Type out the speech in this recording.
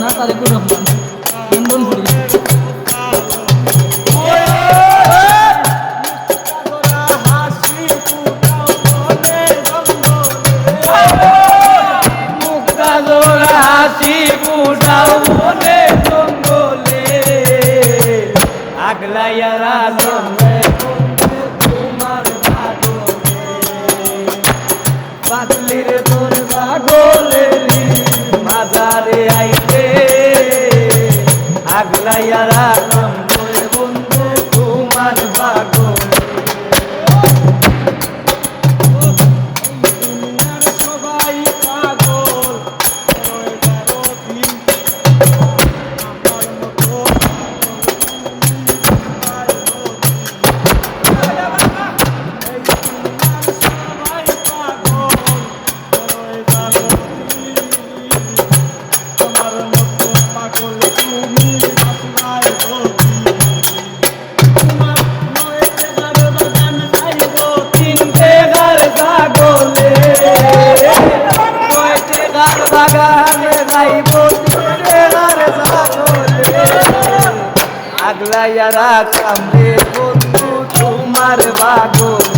না তারেকুর রহমান নন্দনপুরি। হাসি ফুটাও মনে জঙ্গলে আগলাইয়ারা জন্মে তোমার পাগলির তোর পাগলে বাজারে আইতে আগলাইয়ারা জন্মে বন্ধু তোমার পাগল আগলাইয়ারা কামে বন্ধু তোমার বাগলে